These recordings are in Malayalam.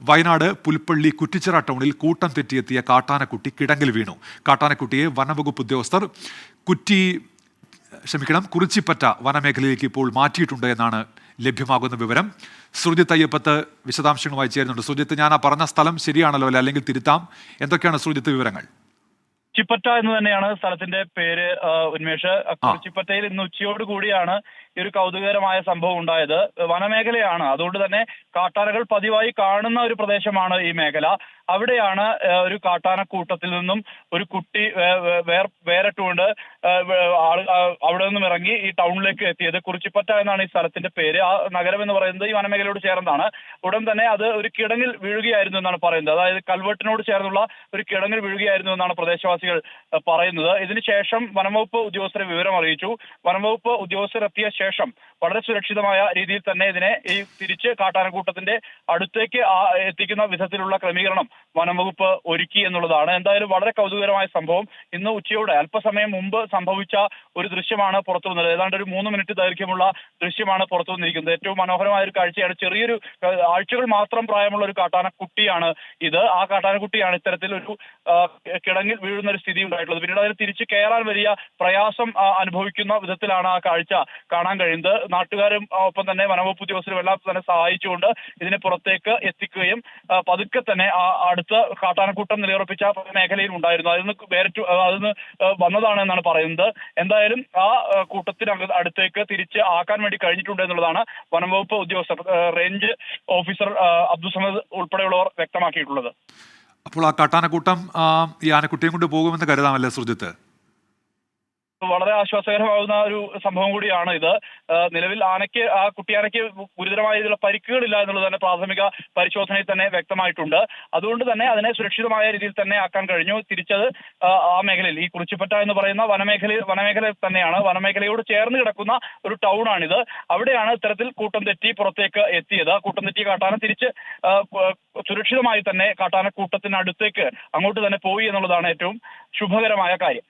വയനാട് പുൽപ്പള്ളി കുറ്റിച്ചിറ ടൗണിൽ കൂട്ടം തെറ്റിയെത്തിയ കാട്ടാനക്കുട്ടി കിടങ്ങിൽ വീണു. കാട്ടാനക്കുട്ടിയെ വനംവകുപ്പ് ഉദ്യോഗസ്ഥർ കുറിച്ചിപ്പറ്റ വനമേഖലയിലേക്ക് ഇപ്പോൾ മാറ്റിയിട്ടുണ്ട് എന്നാണ് ലഭ്യമാകുന്ന വിവരം. സുർജിത്ത് അയ്യപ്പത്ത് വിശദാംശങ്ങളുമായി ചേരുന്നുണ്ട്. സുർജിത്ത്, ഞാൻ ആ പറഞ്ഞ സ്ഥലം ശരിയാണല്ലോ അല്ലെ? അല്ലെങ്കിൽ തിരുത്താം. എന്തൊക്കെയാണ് സുർജിത്ത് വിവരങ്ങൾ? കുറിച്ചിപ്പറ്റ എന്ന് തന്നെയാണ് സ്ഥലത്തിന്റെ പേര്, ഉന്മേഷ്. കുറിച്ചിപ്പറ്റയിൽ ഇന്ന് ഉച്ചയോട് കൂടിയാണ് ഈ ഒരു കൗതുകകരമായ സംഭവം ഉണ്ടായത്. വനമേഖലയാണ്, അതുകൊണ്ട് തന്നെ കാട്ടാനകൾ പതിവായി കാണുന്ന ഒരു പ്രദേശമാണ് ഈ മേഖല. അവിടെയാണ് ഒരു കാട്ടാനക്കൂട്ടത്തിൽ നിന്നും ഒരു കുട്ടി വേറിട്ടുകൊണ്ട് അവിടെ നിന്നും ഇറങ്ങി ഈ ടൗണിലേക്ക് എത്തിയത്. കുറിച്ചിപ്പറ്റ എന്നാണ് ഈ സ്ഥലത്തിന്റെ പേര്. ആ നഗരം എന്ന് പറയുന്നത് ഈ വനമേഖലയോട് ചേർന്നതാണ്. ഉടൻ തന്നെ അത് ഒരു കിടങ്ങിൽ വീഴുകയായിരുന്നു എന്നാണ് പറയുന്നത്. അതായത് കൽവെട്ടിനോട് ചേർന്നുള്ള ഒരു കിടങ്ങിൽ വീഴുകയായിരുന്നു എന്നാണ് പ്രദേശവാസികൾ പറയുന്നത്. ഇതിനുശേഷം വനംവകുപ്പ് ഉദ്യോഗസ്ഥരെ വിവരം അറിയിച്ചു. വനംവകുപ്പ് ഉദ്യോഗസ്ഥർ എത്തിയ ശേഷം വളരെ സുരക്ഷിതമായ രീതിയിൽ തന്നെ ഇതിനെ ഈ തിരിച്ച് കാട്ടാനക്കൂട്ടത്തിന്റെ അടുത്തേക്ക് എത്തിക്കുന്ന വിധത്തിലുള്ള ക്രമീകരണം വനംവകുപ്പ് ഒരുക്കി എന്നുള്ളതാണ്. എന്തായാലും വളരെ കൗതുകകരമായ സംഭവം ഇന്ന് ഉച്ചയോടെ അല്പസമയം മുമ്പ് സംഭവിച്ച ഒരു ദൃശ്യമാണ് പുറത്തു വന്നത്. ഏതാണ്ട് ഒരു 3 മിനിറ്റ് ദൈർഘ്യമുള്ള ദൃശ്യമാണ് പുറത്തു വന്നിരിക്കുന്നത്. ഏറ്റവും മനോഹരമായ ഒരു കാഴ്ചയാണ്. ചെറിയൊരു ആഴ്ചകൾ മാത്രം പ്രായമുള്ള ഒരു കാട്ടാനക്കുട്ടിയാണ് ഇത്. ആ കാട്ടാനക്കുട്ടിയാണ് ഇത്തരത്തിൽ ഒരു കിടങ്ങിൽ വീഴുന്ന ഒരു സ്ഥിതി ഉണ്ടായിട്ടുള്ളത്. പിന്നീട് അതിന് തിരിച്ച് കയറാൻ വലിയ പ്രയാസം അനുഭവിക്കുന്ന വിധത്തിലാണ് ആ കാഴ്ച കാണാൻ കഴിയുന്നത്. നാട്ടുകാരും ഒപ്പം തന്നെ വനംവകുപ്പ് ഉദ്യോഗസ്ഥരും എല്ലാം തന്നെ സഹായിച്ചുകൊണ്ട് ഇതിനെ പുറത്തേക്ക് എത്തിക്കുകയും പതുക്കെ തന്നെ അടുത്ത കാട്ടാനക്കൂട്ടം നിലയുറപ്പിച്ച മേഖലയിൽ ഉണ്ടായിരുന്നു. അതിന് വന്നതാണ് എന്നാണ് പറയുന്നത്. എന്തായാലും ആ കൂട്ടത്തിന് അടുത്തേക്ക് തിരിച്ച് ആക്കാൻ വേണ്ടി കഴിഞ്ഞിട്ടുണ്ട് എന്നുള്ളതാണ് വനംവകുപ്പ് ഉദ്യോഗസ്ഥർ, റേഞ്ച് ഓഫീസർ അബ്ദുൾ സമദ് ഉൾപ്പെടെയുള്ളവർ വ്യക്തമാക്കിയിട്ടുള്ളത്. അപ്പോൾ ആ കാട്ടാനക്കൂട്ടം ഈ ആനക്കുട്ടിയും കൊണ്ട് പോകുമെന്ന് കരുതാമല്ലേ സുർജിത്ത്? വളരെ ആശ്വാസകരമാകുന്ന ഒരു സംഭവം കൂടിയാണ് ഇത്. നിലവിൽ കുട്ടിയാനയ്ക്ക് ഗുരുതരമായ രീതിയിലുള്ള പരിക്കുകളില്ല എന്നുള്ളത് തന്നെ പ്രാഥമിക പരിശോധനയിൽ തന്നെ വ്യക്തമായിട്ടുണ്ട്. അതുകൊണ്ട് തന്നെ അതിനെ സുരക്ഷിതമായ രീതിയിൽ തന്നെ ആക്കാൻ കഴിഞ്ഞു. തിരിച്ചത് ആ മേഖലയിൽ, ഈ കുറിച്ചിപ്പറ്റ എന്ന് പറയുന്ന വനമേഖല തന്നെയാണ്. വനമേഖലയോട് ചേർന്ന് കിടക്കുന്ന ഒരു ടൗൺ ആണിത്. അവിടെയാണ് ഇത്തരത്തിൽ കൂട്ടം തെറ്റി പുറത്തേക്ക് എത്തിയത്. കൂട്ടം തെറ്റിയ കാട്ടാന തിരിച്ച് സുരക്ഷിതമായി തന്നെ കാട്ടാനക്കൂട്ടത്തിനടുത്തേക്ക് അങ്ങോട്ട് തന്നെ പോയി എന്നുള്ളതാണ് ഏറ്റവും ശുഭകരമായ കാര്യം.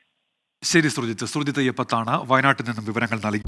ശരി സുർജിത്ത്. സുർജിത്ത് അയ്യപ്പത്താണ് വയനാട്ടിൽ നിന്നും വിവരങ്ങൾ നൽകി.